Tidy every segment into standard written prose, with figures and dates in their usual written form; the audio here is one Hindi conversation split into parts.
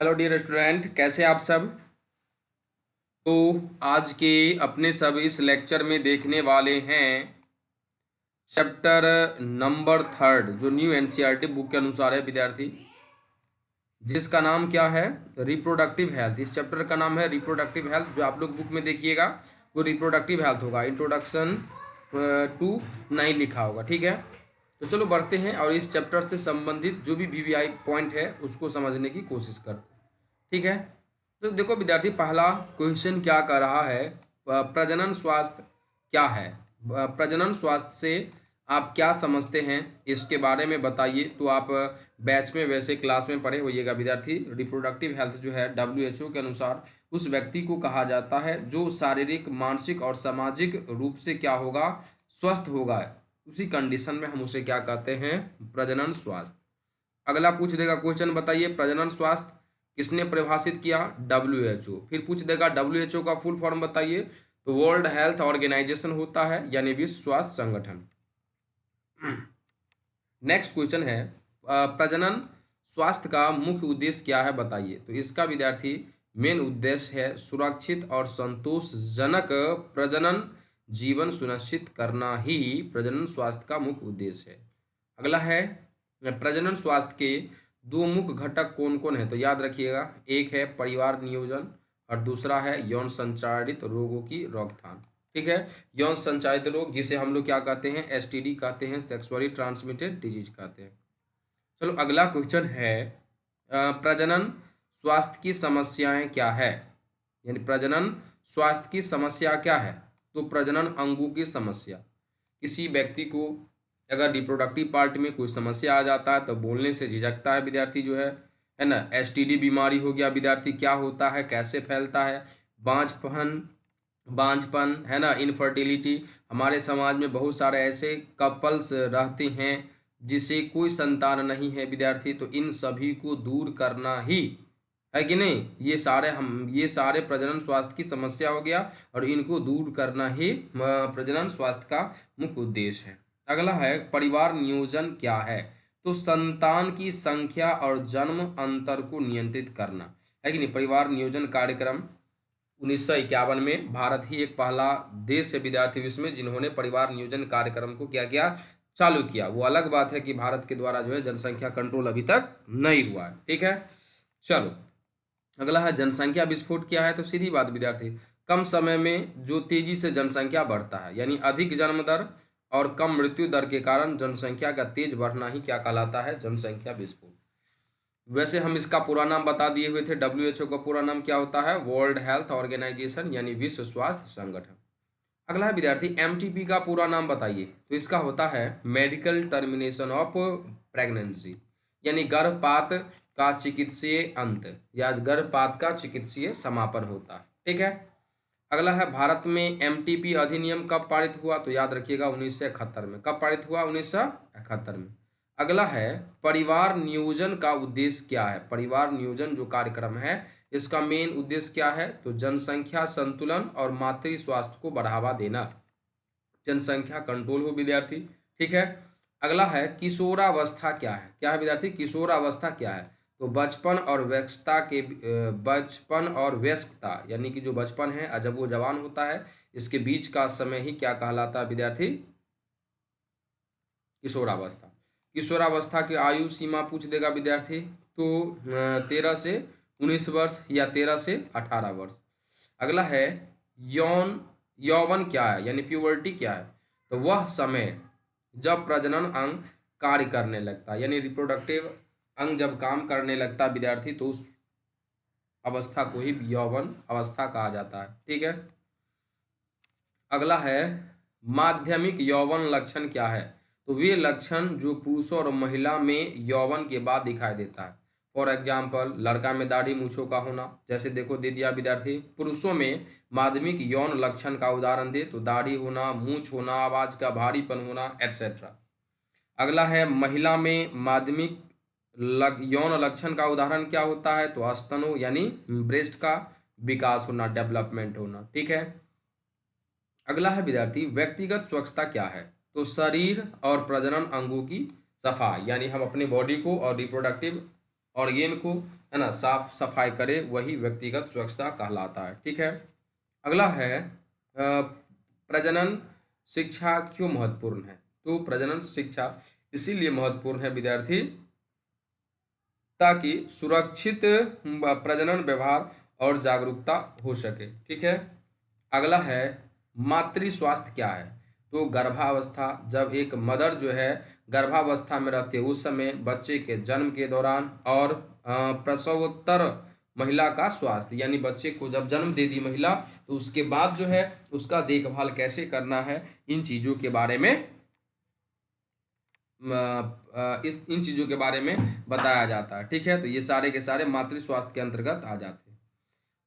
हेलो डियर स्टूडेंट, कैसे आप सब। तो आज के अपने सब इस लेक्चर में देखने वाले हैं चैप्टर नंबर 3 जो न्यू एनसीईआरटी बुक के अनुसार है विद्यार्थी, जिसका नाम क्या है, रिप्रोडक्टिव हेल्थ। इस चैप्टर का नाम है रिप्रोडक्टिव हेल्थ। जो आप लोग बुक में देखिएगा वो रिप्रोडक्टिव हेल्थ होगा, इंट्रोडक्शन टू नहीं लिखा होगा। ठीक है, तो चलो बढ़ते हैं और इस चैप्टर से संबंधित जो भी वीवीआई पॉइंट है उसको समझने की कोशिश करते हैं। ठीक है, तो देखो विद्यार्थी, पहला क्वेश्चन क्या कर रहा है, प्रजनन स्वास्थ्य क्या है। प्रजनन स्वास्थ्य से आप क्या समझते हैं इसके बारे में बताइए। तो आप बैच में वैसे क्लास में पढ़े होइएगा विद्यार्थी। रिप्रोडक्टिव हेल्थ जो है डब्ल्यूएचओ के अनुसार उस व्यक्ति को कहा जाता है जो शारीरिक, मानसिक और सामाजिक रूप से क्या होगा, स्वस्थ होगा। उसी कंडीशन में हम उसे क्या कहते हैं, प्रजनन स्वास्थ्य। अगला पूछ देगा क्वेश्चन, बताइए प्रजनन स्वास्थ्य किसने परिभाषित किया, डब्ल्यूएचओ। फिर पूछ देगा डब्ल्यूएचओ का फुल फॉर्म बताइए, तो वर्ल्ड हेल्थ ऑर्गेनाइजेशन होता है, यानी विश्व स्वास्थ्य संगठन। नेक्स्ट क्वेश्चन है, प्रजनन स्वास्थ्य का मुख्य उद्देश्य क्या है बताइए। तो इसका विद्यार्थी मेन उद्देश्य है सुरक्षित और संतोषजनक प्रजनन जीवन सुनिश्चित करना ही प्रजनन स्वास्थ्य का मुख्य उद्देश्य है। अगला है, प्रजनन स्वास्थ्य के दो मुख्य घटक कौन कौन है। तो याद रखिएगा, एक है परिवार नियोजन और दूसरा है यौन संचारित रोगों की रोकथाम। ठीक है, यौन संचारित रोग जिसे हम लोग क्या कहते हैं, एसटीडी कहते हैं, सेक्सुअली ट्रांसमिटेड डिजीज कहते हैं। चलो अगला क्वेश्चन है, प्रजनन स्वास्थ्य की समस्याएं क्या है। यानी प्रजनन स्वास्थ्य की समस्या क्या है। तो प्रजनन अंगों की समस्या, किसी व्यक्ति को अगर रिप्रोडक्टिव पार्ट में कोई समस्या आ जाता है तो बोलने से झिझकता है विद्यार्थी, जो है ना। एसटीडी बीमारी हो गया विद्यार्थी, क्या होता है, कैसे फैलता है। बांझपन, बांझपन है ना, इनफर्टिलिटी। हमारे समाज में बहुत सारे ऐसे कपल्स रहते हैं जिसे कोई संतान नहीं है विद्यार्थी, तो इन सभी को दूर करना ही है कि नहीं, ये सारे प्रजनन स्वास्थ्य की समस्या हो गया और इनको दूर करना ही प्रजनन स्वास्थ्य का मुख्य उद्देश्य है। अगला है, परिवार नियोजन क्या है। तो संतान की संख्या और जन्म अंतर को नियंत्रित करना, है कि नहीं। परिवार नियोजन कार्यक्रम 1951 में भारत ही एक पहला देश है विद्यार्थी विश्व में जिन्होंने परिवार नियोजन कार्यक्रम को क्या किया, चालू किया। वो अलग बात है कि भारत के द्वारा जो है जनसंख्या कंट्रोल अभी तक नहीं हुआ है। ठीक है, चलो अगला है, जनसंख्या विस्फोट क्या है। तो सीधी बात विद्यार्थी, कम समय में जो तेजी से जनसंख्या बढ़ता है, यानी अधिक जन्म दर और कम मृत्यु दर के कारण जनसंख्या का तेज बढ़ना ही क्या कहलाता है, जनसंख्या विस्फोट। वैसे हम इसका पूरा नाम बता दिए हुए थे, डब्ल्यूएचओ का पूरा नाम क्या होता है, वर्ल्ड हेल्थ ऑर्गेनाइजेशन, यानी विश्व स्वास्थ्य संगठन। अगला है विद्यार्थी, एमटीपी का पूरा नाम बताइए। तो इसका होता है मेडिकल टर्मिनेशन ऑफ प्रेगनेंसी, यानी गर्भपात का चिकित्सीय अंत या गर्भपात का चिकित्सीय समापन होता है। ठीक है, अगला है, भारत में एमटीपी अधिनियम कब पारित हुआ। तो याद रखिएगा 1971 में। कब पारित हुआ, 1971 में। अगला है, परिवार नियोजन का उद्देश्य क्या है। परिवार नियोजन जो कार्यक्रम है इसका मेन उद्देश्य क्या है। तो जनसंख्या संतुलन और मातृ स्वास्थ्य को बढ़ावा देना, जनसंख्या कंट्रोल हो विद्यार्थी। ठीक है, अगला है, किशोरावस्था क्या है। क्या है विद्यार्थी, किशोरावस्था क्या है। तो बचपन और व्यस्कता, यानी कि जो बचपन है और जब वो जवान होता है इसके बीच का समय ही क्या कहलाता है विद्यार्थी, किशोरावस्था। किशोरावस्था की आयु सीमा पूछ देगा विद्यार्थी, तो 13 से 19 वर्ष या 13 से 18 वर्ष। अगला है, यौन यौवन क्या है, यानी प्यूबर्टी क्या है। तो वह समय जब प्रजनन अंग कार्य करने लगता है, यानी रिप्रोडक्टिव अंग जब काम करने लगता है विद्यार्थी, तो उस अवस्था को ही यौवन अवस्था कहा जाता है। ठीक है, अगला है, माध्यमिक यौवन लक्षण क्या है। तो वे लक्षण जो पुरुषों और महिला में यौवन के बाद दिखाई देता है। फॉर एग्जाम्पल, लड़का में दाढ़ी मूछों का होना, जैसे देखो दे दिया विद्यार्थी। पुरुषों में माध्यमिक यौन लक्षण का उदाहरण दे तो दाढ़ी होना, मूछ होना, आवाज का भारीपन होना, एटसेट्रा। अगला है, महिला में माध्यमिक यौन लक्षण का उदाहरण क्या होता है। तो स्तनों यानी ब्रेस्ट का विकास होना, डेवलपमेंट होना। ठीक है, अगला है विद्यार्थी, व्यक्तिगत स्वच्छता क्या है। तो शरीर और प्रजनन अंगों की सफाई, यानी हम अपनी बॉडी को और रिप्रोडक्टिव ऑर्गेन को, है ना, साफ सफाई करे, वही व्यक्तिगत स्वच्छता कहलाता है। ठीक है। अगला है प्रजनन शिक्षा क्यों महत्वपूर्ण है। तो प्रजनन शिक्षा इसीलिए महत्वपूर्ण है विद्यार्थी, ताकि सुरक्षित प्रजनन व्यवहार और जागरूकता हो सके। ठीक है। अगला है मातृ स्वास्थ्य क्या है। तो गर्भावस्था, जब एक मदर जो है गर्भावस्था में रहती है उस समय बच्चे के जन्म के दौरान और प्रसवोत्तर महिला का स्वास्थ्य, यानी बच्चे को जब जन्म दे दी महिला तो उसके बाद जो है उसका देखभाल कैसे करना है, इन चीज़ों के बारे में इन चीज़ों के बारे में बताया जाता है। ठीक है। तो ये सारे के सारे मातृ स्वास्थ्य के अंतर्गत आ जाते हैं।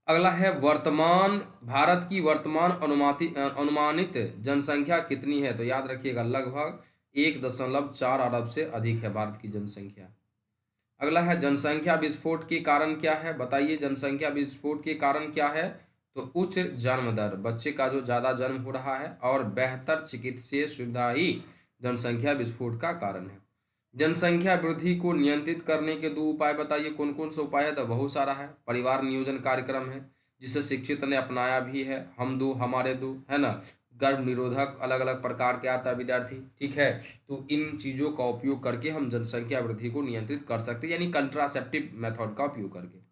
अगला है वर्तमान, भारत की वर्तमान अनुमानित जनसंख्या कितनी है। तो याद रखिएगा लगभग 1.4 अरब से अधिक है भारत की जनसंख्या। अगला है जनसंख्या विस्फोट के कारण क्या है। बताइए जनसंख्या विस्फोट के कारण क्या है। तो उच्च जन्म दर, बच्चे का जो ज़्यादा जन्म हो रहा है, और बेहतर चिकित्सीय सुविधा ही जनसंख्या विस्फोट का कारण है। जनसंख्या वृद्धि को नियंत्रित करने के 2 उपाय बताइए। कौन कौन से उपाय है। तो बहुत सारा है। परिवार नियोजन कार्यक्रम है जिसे शिक्षित ने अपनाया भी है, हम दो हमारे दो, है ना। गर्भ निरोधक अलग अलग प्रकार के आता है विद्यार्थी। ठीक है। तो इन चीज़ों का उपयोग करके हम जनसंख्या वृद्धि को नियंत्रित कर सकते हैं, यानी कंट्रासेप्टिव मेथड का उपयोग करके।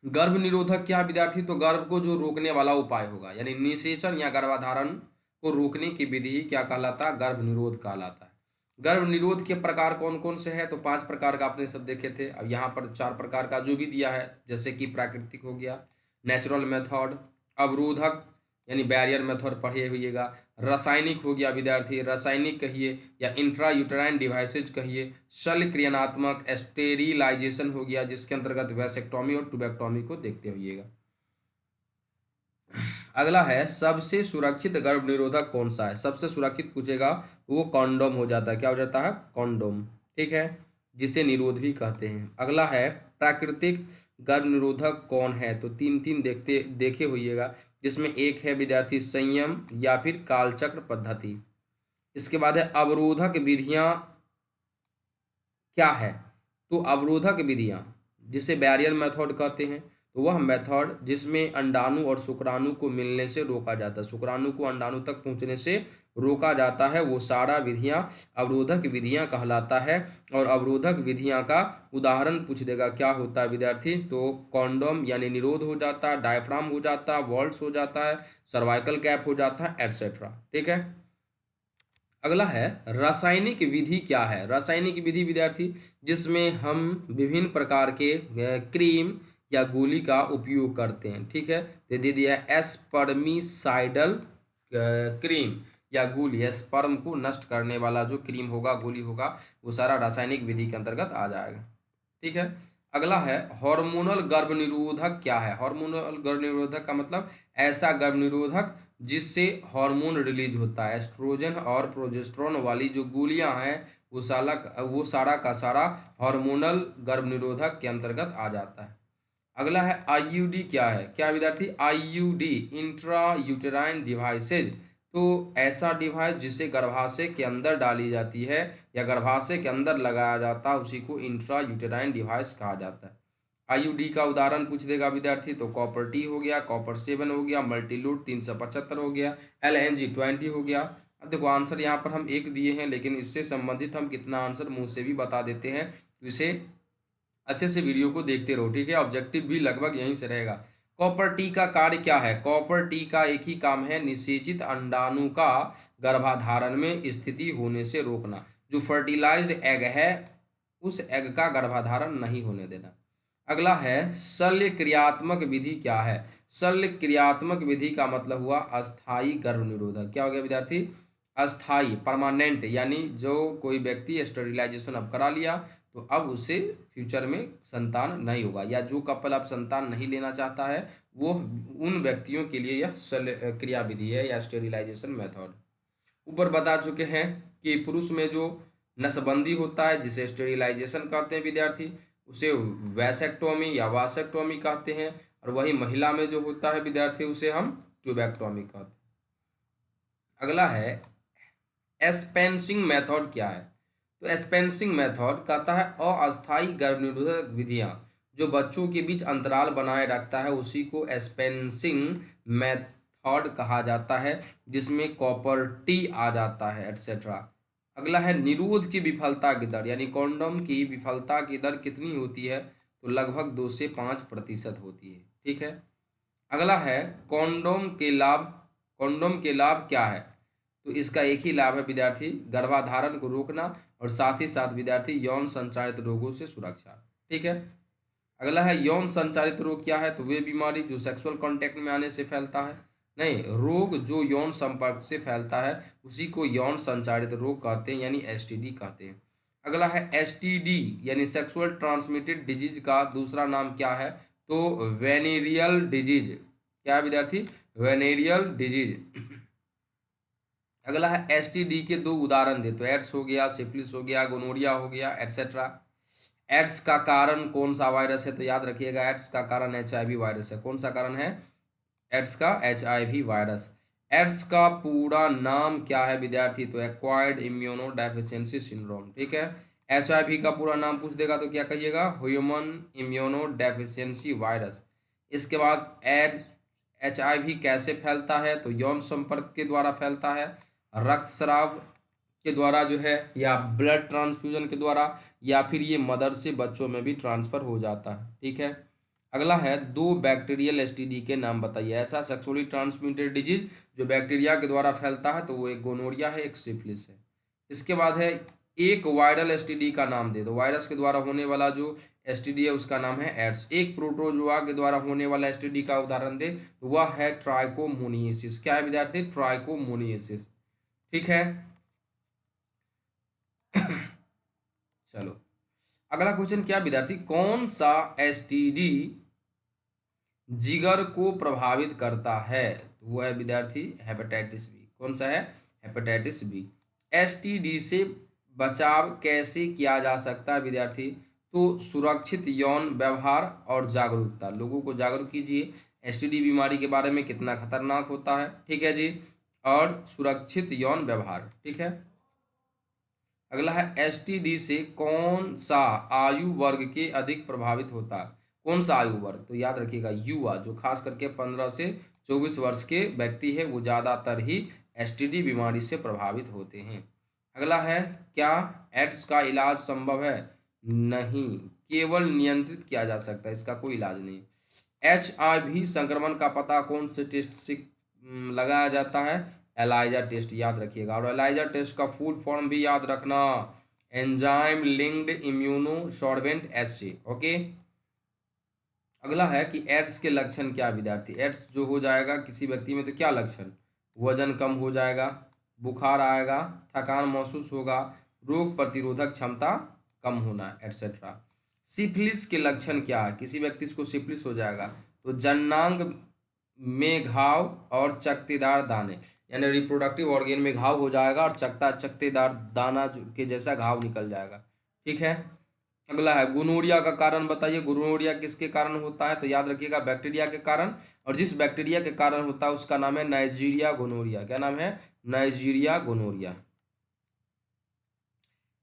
गर्भ निरोधक क्या विद्यार्थी। तो गर्भ को जो रोकने वाला उपाय होगा, यानी निषेचन या गर्भाधारण को रोकने की विधि क्या कहलाता है। गर्भ निरोध कहलाता है। गर्भ निरोध के प्रकार कौन कौन से हैं। तो 5 प्रकार का आपने सब देखे थे। अब यहाँ पर 4 प्रकार का जो भी दिया है, जैसे कि प्राकृतिक हो गया, नेचुरल मेथड, अवरोधक यानी बैरियर मेथड पढ़े हुइएगा, रासायनिक हो गया विद्यार्थी, रासायनिक कहिए या इंट्रा यूटेराइन डिवाइसेज कहिए, शल्य क्रियात्मक स्टेरिलाइजेशन हो गया जिसके अंतर्गत वैसेक्टोमी और ट्यूबेक्टोमी को देखते होइएगा। अगला है सबसे सुरक्षित गर्भ निरोधक कौन सा है। सबसे सुरक्षित पूछेगा वो कॉन्डोम हो जाता है। क्या हो जाता है। कॉन्डोम। ठीक है। जिसे निरोध भी कहते हैं। अगला है प्राकृतिक गर्भ निरोधक कौन है। तो 3 देखे होइएगा, जिसमें एक है विद्यार्थी संयम या फिर कालचक्र पद्धति। इसके बाद है अवरोधक विधियां क्या है। तो अवरोधक विधियां जिसे बैरियर मेथड कहते हैं, तो वह मेथड जिसमें अंडाणु और शुक्राणु को मिलने से रोका जाता है, शुक्राणु को अंडाणु तक पहुंचने से रोका जाता है, वो सारा विधियां अवरोधक विधियां कहलाता है। और अवरोधक विधियां का उदाहरण पूछ देगा क्या होता है विद्यार्थी। तो कॉन्डोम यानी निरोध हो जाता है, डायफ्राम हो जाता है, वॉल्ट्स हो जाता है, सर्वाइकल कैप हो जाता है, एटसेट्रा। ठीक है। अगला है रासायनिक विधि क्या है। रासायनिक विधि विद्यार्थी जिसमें हम विभिन्न प्रकार के क्रीम या गोली का उपयोग करते हैं। ठीक है। तो दे दिया एस्पर्मिसाइडल क्रीम या गोली, स्पर्म को नष्ट करने वाला जो क्रीम होगा, गोली होगा, वो सारा रासायनिक विधि के अंतर्गत आ जाएगा। ठीक है। अगला है हार्मोनल गर्भ निरोधक क्या है। हार्मोनल गर्भ निरोधक का मतलब ऐसा गर्भ निरोधक जिससे हार्मोन रिलीज होता है, एस्ट्रोजन और प्रोजेस्टेरोन वाली जो गोलियां हैं वो सारा का सारा हार्मोनल गर्भ निरोधक के अंतर्गत आ जाता है। अगला है आईयूडी क्या है। क्या विद्यार्थी। IUD intra uterine devices. तो ऐसा डिवाइस जिसे गर्भाशय के अंदर डाली जाती है या गर्भाशय के अंदर लगाया जाता है, उसी को इंट्रा यूटेराइन डिवाइस कहा जाता है। आईयूडी का उदाहरण पूछ देगा विद्यार्थी। तो कॉपर टी हो गया, कॉपर 7 हो गया, मल्टीलूट 375 हो गया, LNG-20 हो गया। अब देखो आंसर यहाँ पर हम एक दिए हैं, लेकिन इससे संबंधित हम कितना आंसर मुंह से भी बता देते हैं, तो इसे अच्छे से वीडियो को देखते रहो। ठीक है। ऑब्जेक्टिव भी लगभग यहीं से रहेगा। कॉपर टी का कार्य क्या है। कॉपर टी का एक ही काम है, निषेचित अंडाणु का गर्भाधारण में स्थिति होने से रोकना। जो फर्टिलाइज्ड एग है उस एग का गर्भाधारण नहीं होने देना। अगला है शल्य क्रियात्मक विधि क्या है। शल्य क्रियात्मक विधि का मतलब हुआ अस्थायी गर्भ निरोधक। क्या हो गया विद्यार्थी। अस्थायी, परमानेंट, यानी जो कोई व्यक्ति स्टेरिलाइजेशन अब करा लिया तो अब उसे फ्यूचर में संतान नहीं होगा, या जो कपल अब संतान नहीं लेना चाहता है वो उन व्यक्तियों के लिए यह शल्य क्रिया विधि है या स्टेरिलाइजेशन मेथड। ऊपर बता चुके हैं कि पुरुष में जो नसबंदी होता है जिसे स्टेरिलाइजेशन कहते हैं विद्यार्थी, उसे वैसेक्टोमी या वासेक्टोमी कहते हैं। और वही महिला में जो होता है विद्यार्थी उसे हम ट्यूबेक्टोमी कहते हैं। अगला है एस्पेंसिंग मेथड क्या है। तो स्पेंसिंग मेथड कहता है अस्थायी गर्भनिरोधक विधियां जो बच्चों के बीच अंतराल बनाए रखता है उसी को स्पेंसिंग मेथड कहा जाता है, जिसमें कॉपर टी आ जाता है एटसेट्रा। अगला है निरोध की विफलता की दर, यानी कॉन्डोम की विफलता की दर कितनी होती है, तो लगभग 2 से 5% होती है। ठीक है। अगला है कॉन्डोम के लाभ। कॉन्डोम के लाभ क्या है, तो इसका एक ही लाभ है विद्यार्थी, गर्भाधारण को रोकना और साथ ही साथ विद्यार्थी यौन संचारित रोगों से सुरक्षा। ठीक है। अगला है यौन संचारित रोग क्या है, तो वे बीमारी जो सेक्सुअल कांटेक्ट में आने से फैलता है, नहीं, रोग जो यौन संपर्क से फैलता है उसी को यौन संचारित रोग कहते हैं, यानी एसटीडी कहते हैं। अगला है एसटीडी यानी सेक्सुअल ट्रांसमिटेड डिजीज का दूसरा नाम क्या है, तो वेनेरियल डिजीज। क्या है विद्यार्थी, वेनेरियल डिजीज। अगला है एसटीडी के 2 उदाहरण दे, तो एड्स हो गया, सिफिलिस हो गया, गोनोरिया हो गया एटसेट्रा। एड्स का कारण कौन सा वायरस है, तो याद रखिएगा एड्स का कारण एचआईवी वायरस है। कौन सा कारण है, एड्स का एचआईवी वायरस। एड्स का पूरा नाम क्या है विद्यार्थी, तो एक्वायर्ड इम्यूनो डेफिशिएंसी सिंड्रोम। ठीक है। एचआईवी का पूरा नाम पूछ देगा तो क्या कहिएगा, ह्यूमन इम्यूनो डेफिशिएंसी वायरस। इसके बाद एचआईवी कैसे फैलता है, तो यौन संपर्क के द्वारा फैलता है, रक्तस्राव के द्वारा जो है, या ब्लड ट्रांसफ्यूजन के द्वारा, या फिर ये मदर से बच्चों में भी ट्रांसफर हो जाता है। ठीक है। अगला है 2 बैक्टीरियल एसटीडी के नाम बताइए। ऐसा सेक्सुअली ट्रांसमिटेड डिजीज जो बैक्टीरिया के द्वारा फैलता है, तो वो एक गोनोरिया है, एक सिफिलिस है। इसके बाद है एक वायरल एसटीडी का नाम दे दो। वायरस के द्वारा होने वाला जो एसटीडी है उसका नाम है एड्स। एक प्रोटोजोआ के द्वारा होने वाला एसटीडी का उदाहरण दे, तो वह है ट्राइकोमोनियसिस। क्या है विद्यार्थी, ट्राइकोमोनियसिस। ठीक है। चलो अगला क्वेश्चन क्या विद्यार्थी, कौन सा एसटीडी जिगर को प्रभावित करता है, तो वो है विद्यार्थी हेपेटाइटिस बी। कौन सा है, हेपेटाइटिस बी। एसटीडी से बचाव कैसे किया जा सकता है विद्यार्थी, तो सुरक्षित यौन व्यवहार और जागरूकता, लोगों को जागरूक कीजिए एसटीडी बीमारी के बारे में कितना खतरनाक होता है। ठीक है जी, और सुरक्षित यौन व्यवहार। ठीक है। अगला है एसटीडी से कौन सा आयु वर्ग के अधिक प्रभावित होता है, कौन सा आयु वर्ग, तो याद रखिएगा युवा, जो खास करके 15 से 24 वर्ष के व्यक्ति है वो ज़्यादातर ही एसटीडी बीमारी से प्रभावित होते हैं। अगला है क्या एड्स का इलाज संभव है, नहीं, केवल नियंत्रित किया जा सकता है, इसका कोई इलाज नहीं। एचआईवी संक्रमण का पता कौन से टेस्ट से लगाया जाता है, एलाइजा टेस्ट, याद रखिएगा। और एलाइजा टेस्ट का फुल फॉर्म भी याद रखना, एंजाइम लिंक्ड इम्यूनो सॉर्बेंट एस्से। ओके। अगला है कि एड्स के लक्षण क्या विद्यार्थी, एड्स जो हो जाएगा किसी व्यक्ति में तो क्या लक्षण, वजन कम हो जाएगा, बुखार आएगा, थकान महसूस होगा, रोग प्रतिरोधक क्षमता कम होना एटसेट्रा। सिफिलिस के लक्षण क्या है, किसी व्यक्ति को सिफिलिस हो जाएगा तो जन्नांग में घाव और चकत्तेदार दाने, यानी रिप्रोडक्टिव ऑर्गेन में घाव हो जाएगा और चकत्तेदार दाना के जैसा घाव निकल जाएगा। ठीक है। अगला है गोनोरिया का कारण बताइए, गोनोरिया किसके कारण होता है, तो याद रखिएगा बैक्टीरिया के कारण, और जिस बैक्टीरिया के कारण होता है उसका नाम है नाइजीरिया गोनोरिया। क्या नाम है, नाइजीरिया गोनोरिया।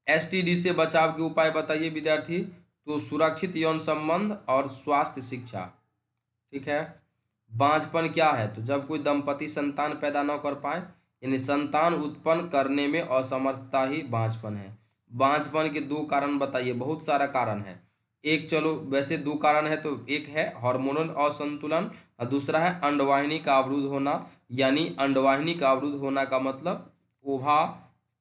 एसटीडी से बचाव के उपाय बताइए विद्यार्थी, तो सुरक्षित यौन संबंध और स्वास्थ्य शिक्षा। ठीक है। बांझपन क्या है, तो जब कोई दंपति संतान पैदा न कर पाए, यानी संतान उत्पन्न करने में असमर्थता ही बांझपन है। बांझपन के 2 कारण बताइए, बहुत सारा कारण है, एक चलो वैसे 2 कारण है, तो एक है हार्मोनल असंतुलन और दूसरा है अंडवाहिनी का अवरुद्ध होना। यानी अंडवाहिनी का अवरुद्ध होना का मतलब ओवा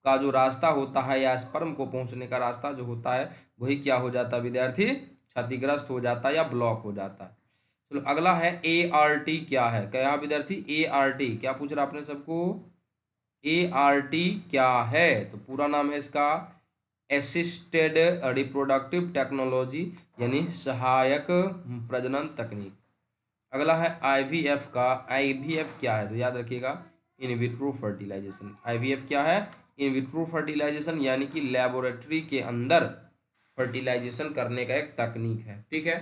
का जो रास्ता होता है या स्पर्म को पहुंचने का रास्ता जो होता है वही क्या हो जाता है विद्यार्थी, क्षतिग्रस्त हो जाता है या ब्लॉक हो जाता है। चलो अगला है ART क्या है, क्या विद्यार्थी, ART क्या पूछ रहा आपने सबको, ART क्या है, तो पूरा नाम है इसका असिस्टेड रिप्रोडक्टिव टेक्नोलॉजी, यानी सहायक प्रजनन तकनीक। अगला है IVF का, IVF क्या है, तो याद रखिएगा इन विट्रो फर्टिलाइजेशन। IVF क्या है, इन विट्रो फर्टिलाइजेशन, यानी कि लेबोरेटरी के अंदर फर्टिलाइजेशन करने का एक तकनीक है। ठीक है।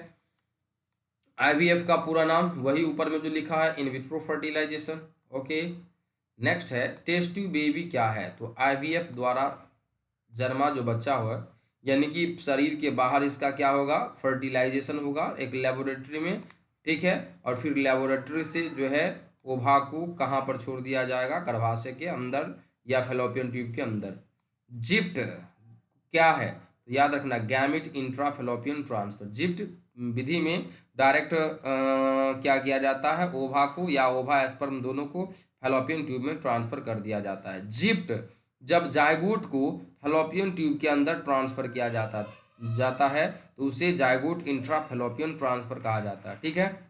IVF का पूरा नाम वही ऊपर में जो लिखा है, in vitro fertilization. Okay. Next है टेस्ट ट्यूब बेबी क्या है, तो IVF द्वारा जन्मा जो बच्चा हुआ, यानी कि शरीर के बाहर इसका क्या होगा, फर्टिलाइजेशन होगा एक लेबोरेटरी में, ठीक है। और फिर लेबोरेटरी से जो है ओभा को कहाँ पर छोड़ दिया जाएगा, गर्भाशय के अंदर या फेलोपियन ट्यूब के अंदर। जिफ्ट क्या है, तो याद रखना gamete intra fallopian transfer. GIFT विधि में डायरेक्ट क्या किया जाता है, ओभा को या ओभा स्पर्म दोनों को फेलोपियन ट्यूब में ट्रांसफर कर दिया जाता है। जिफ्ट जब जायगोट को फेलोपियन ट्यूब के अंदर ट्रांसफर किया जाता है तो उसे जायगोट इंट्रा फेलोपियन ट्रांसफर कहा जाता है, ठीक है।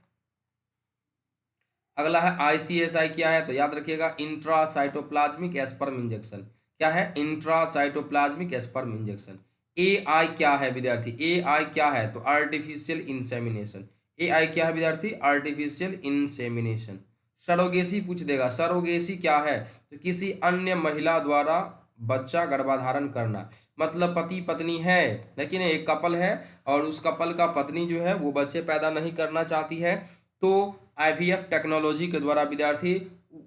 अगला है आईसीएसआई क्या है, तो याद रखिएगा इंट्रासाइटोप्लाज्मिक एस्पर्म इंजेक्शन। क्या है, इंट्रासाइटोप्लाज्मिक एस्पर्म इंजेक्शन। एआई क्या है विद्यार्थी, एआई क्या है, तो आर्टिफिशियल इंसेमिनेशन। एआई क्या है विद्यार्थी, आर्टिफिशियल इंसेमिनेशन। सरोगेसी पूछ देगा, सरोगेसी क्या है, तो किसी अन्य महिला द्वारा बच्चा गर्भाधारण करना। मतलब पति पत्नी है, लेकिन एक कपल है और उस कपल का पत्नी जो है वो बच्चे पैदा नहीं करना चाहती है, तो आईवीएफ टेक्नोलॉजी के द्वारा विद्यार्थी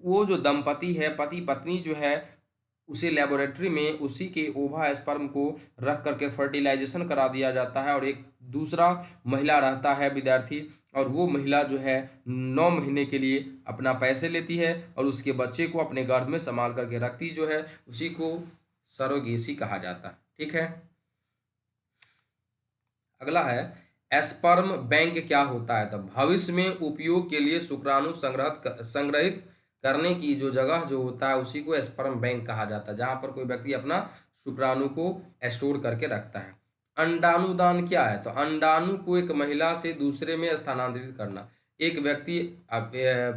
वो जो दंपति है, पति पत्नी जो है, उसे लेबोरेटरी में उसी के ओवा स्पर्म को रख करके फर्टिलाइजेशन करा दिया जाता है और एक दूसरा महिला रहता है विद्यार्थी, और वो महिला जो है 9 महीने के लिए अपना पैसे लेती है और उसके बच्चे को अपने गर्भ में संभाल करके रखती जो है, उसी को सरोगेसी कहा जाता है, ठीक है। अगला है एस्पर्म बैंक क्या होता है, तो भविष्य में उपयोग के लिए शुक्राणु संग्रहित करने की जो जगह जो होता है उसी को एस्पर्म बैंक कहा जाता है, जहां पर कोई व्यक्ति अपना शुक्राणु को स्टोर करके रखता है। अंडानुदान क्या है, तो अंडाणु को एक महिला से दूसरे में स्थानांतरित करना। एक व्यक्ति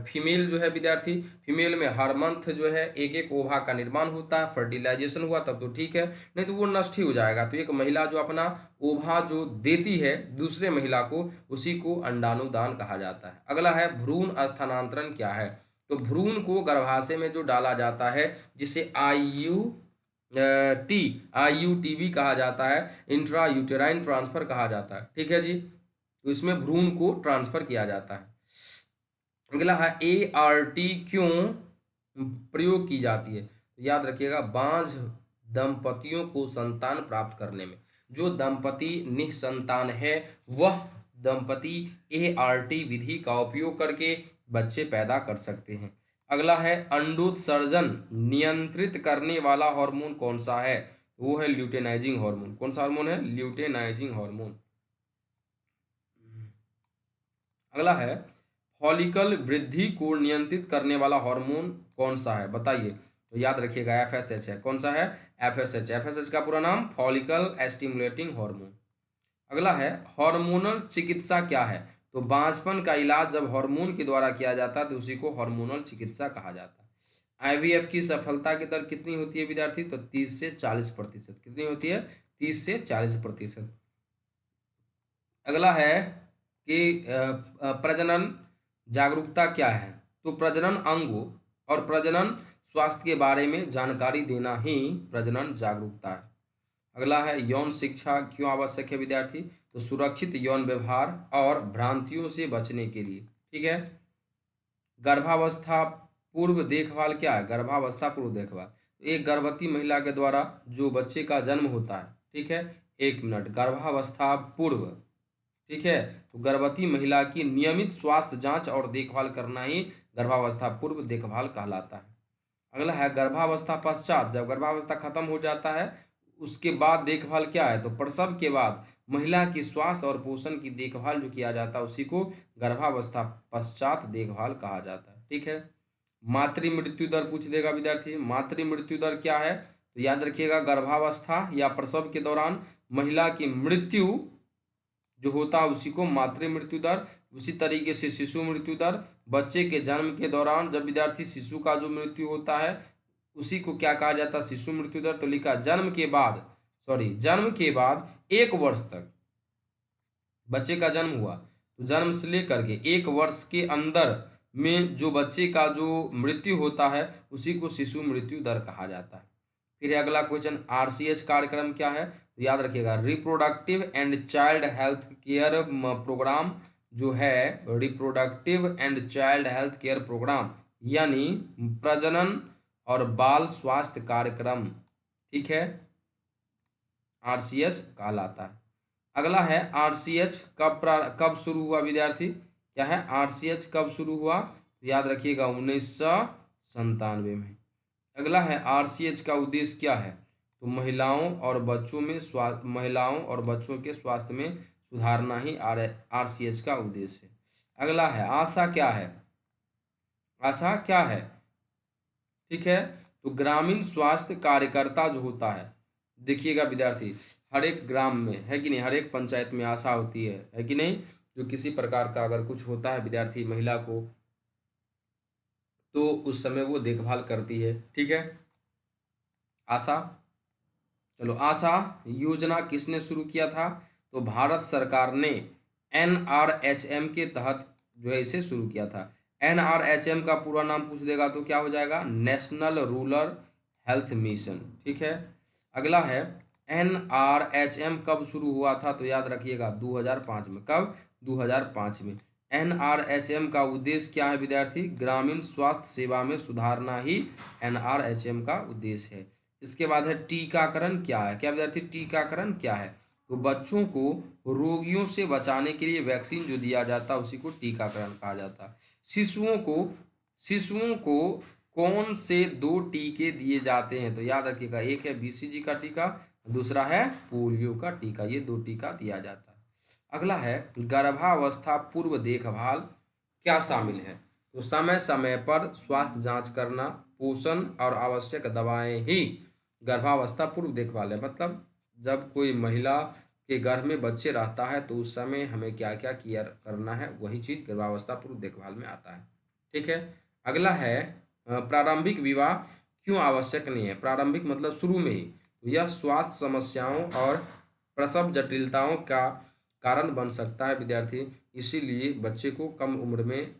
फीमेल जो है विद्यार्थी, फीमेल में हर मंथ जो है एक एक ओवा का निर्माण होता है, फर्टिलाइजेशन हुआ तब तो ठीक है, नहीं तो वो नष्ट ही हो जाएगा। तो एक महिला जो अपना ओभा जो देती है दूसरे महिला को, उसी को अंडानुदान कहा जाता है। अगला है भ्रूण स्थानांतरण क्या है, तो भ्रूण को गर्भाशय में जो डाला जाता है जिसे आईयूटी भी कहा जाता है, इंट्रा यूटेराइन ट्रांसफर कहा जाता है, ठीक है जी। तो इसमें भ्रूण को ट्रांसफर किया जाता है। अगला है ART क्यों प्रयोग की जाती है, तो याद रखिएगा बांझ दंपतियों को संतान प्राप्त करने में। जो दंपति निसंतान है वह दंपति ART विधि का उपयोग करके बच्चे पैदा कर सकते हैं। अगला है अंडोत्सर्जन नियंत्रित करने वाला हार्मोन कौन सा है, वो है ल्यूटेनाइजिंग हार्मोन। कौन सा हार्मोन है, ल्यूटेनाइजिंग हार्मोन। अगला है फॉलिकल वृद्धि को नियंत्रित करने वाला हार्मोन कौन सा है, बताइए, तो याद रखिएगा FSH है। कौन सा है, FSH। FSH का पूरा नाम फॉलिकल स्टिमुलेटिंग हार्मोन। अगला है हार्मोनल चिकित्सा क्या है, तो बांझपन का इलाज जब हार्मोन के द्वारा किया जाता है तो उसी को हार्मोनल चिकित्सा कहा जाता है। IVF की सफलता की दर कितनी होती है विद्यार्थी, तो 30 से 40%। कितनी होती है, 30 से 40%। अगला है कि प्रजनन जागरूकता क्या है, तो प्रजनन अंगों और प्रजनन स्वास्थ्य के बारे में जानकारी देना ही प्रजनन जागरूकता है। अगला है यौन शिक्षा क्यों आवश्यक है विद्यार्थी, तो सुरक्षित यौन व्यवहार और भ्रांतियों से बचने के लिए, ठीक है। गर्भावस्था पूर्व देखभाल क्या है, गर्भावस्था पूर्व देखभाल, तो एक गर्भवती महिला के द्वारा जो बच्चे का जन्म होता है, ठीक है, 1 मिनट, गर्भावस्था पूर्व, ठीक है, तो गर्भवती महिला की नियमित स्वास्थ्य जांच और देखभाल करना ही गर्भावस्था पूर्व देखभाल कहलाता है। अगला है गर्भावस्था पश्चात, जब गर्भावस्था खत्म हो जाता है उसके बाद देखभाल क्या है, तो प्रसव के बाद महिला की स्वास्थ्य और पोषण की देखभाल जो किया जाता है उसी को गर्भावस्था पश्चात देखभाल कहा जाता है, ठीक है। मातृ मृत्यु दर पूछ देगा विद्यार्थी, मातृ मृत्यु दर क्या है, तो याद रखिएगा गर्भावस्था या प्रसव के दौरान महिला की मृत्यु जो होता है उसी को मातृ मृत्यु दर। उसी तरीके से शिशु मृत्यु दर, बच्चे के जन्म के दौरान जब विद्यार्थी शिशु का जो मृत्यु होता है उसी को क्या कहा जाता है, शिशु मृत्यु दर। तो लिखा जन्म के बाद 1 वर्ष तक बच्चे का जन्म हुआ, तो जन्म से लेकर के 1 वर्ष के अंदर में जो बच्चे का जो मृत्यु होता है उसी को शिशु मृत्यु दर कहा जाता है। फिर अगला क्वेश्चन RCH कार्यक्रम क्या है, तो याद रखिएगा reproductive and child health care programme जो है, reproductive and child health care programme यानी प्रजनन और बाल स्वास्थ्य कार्यक्रम, ठीक है। RCH कहलाता है। अगला है RCH कब शुरू हुआ विद्यार्थी, क्या है RCH कब शुरू हुआ, तो याद रखिएगा 1997 में। अगला है RCH का उद्देश्य क्या है, तो महिलाओं और बच्चों के स्वास्थ्य में सुधारना ही RCH का उद्देश्य है। अगला है आशा क्या है, आशा क्या है, ठीक है, तो ग्रामीण स्वास्थ्य कार्यकर्ता जो होता है, देखिएगा विद्यार्थी हर एक ग्राम में है कि नहीं, हर एक पंचायत में आशा होती है कि नहीं, जो किसी प्रकार का अगर कुछ होता है विद्यार्थी महिला को, तो उस समय वो देखभाल करती है, ठीक है। आशा, चलो आशा योजना किसने शुरू किया था, तो भारत सरकार ने NRHM के तहत जो है इसे शुरू किया था। NRHM का पूरा नाम पूछ देगा तो क्या हो जाएगा, नेशनल रूरल हेल्थ मिशन, ठीक है। अगला है NRHM कब शुरू हुआ था, तो याद रखिएगा 2005 में। कब, 2005 में। NRHM का उद्देश्य क्या है विद्यार्थी, ग्रामीण स्वास्थ्य सेवा में सुधारना ही NRHM का उद्देश्य है। इसके बाद है टीकाकरण क्या है, क्या विद्यार्थी टीकाकरण क्या है, तो बच्चों को रोगियों से बचाने के लिए वैक्सीन जो दिया जाता है उसी को टीकाकरण कहा जाता है। शिशुओं को कौन से 2 टीके दिए जाते हैं, तो याद रखिएगा एक है BCG का टीका, दूसरा है पोलियो का टीका, ये 2 टीका दिया जाता है। अगला है गर्भावस्था पूर्व देखभाल क्या शामिल है, तो समय समय पर स्वास्थ्य जांच करना, पोषण और आवश्यक दवाएं ही गर्भावस्था पूर्व देखभाल है। मतलब जब कोई महिला के गर्भ में बच्चे रहता है तो उस समय हमें क्या क्या केयर करना है, वही चीज़ गर्भावस्था पूर्व देखभाल में आता है, ठीक है। अगला है प्रारंभिक विवाह क्यों आवश्यक नहीं है, प्रारंभिक मतलब शुरू में ही, तो यह स्वास्थ्य समस्याओं और प्रसव जटिलताओं का कारण बन सकता है विद्यार्थी, इसीलिए बच्चे को कम उम्र में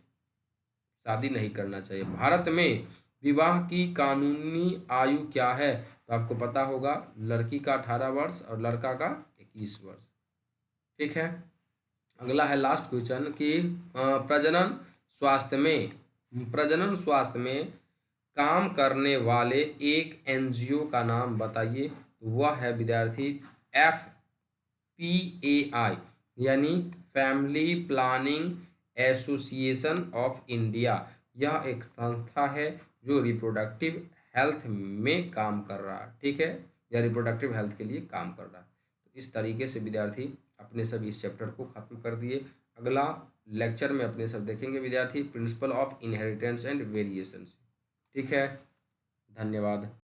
शादी नहीं करना चाहिए। भारत में विवाह की कानूनी आयु क्या है, तो आपको पता होगा लड़की का 18 वर्ष और लड़का का 21 वर्ष, ठीक है। अगला है लास्ट क्वेश्चन कि प्रजनन स्वास्थ्य में काम करने वाले एक NGO का नाम बताइए, तो वह है विद्यार्थी FPAI यानी family planning association of India. यह एक संस्था है जो रिप्रोडक्टिव हेल्थ में काम कर रहा है, ठीक है, या रिप्रोडक्टिव हेल्थ के लिए काम कर रहा है। तो इस तरीके से विद्यार्थी अपने सब इस चैप्टर को खत्म कर दिए। अगला लेक्चर में अपने सब देखेंगे विद्यार्थी principle of inheritance and variations, ठीक है। धन्यवाद।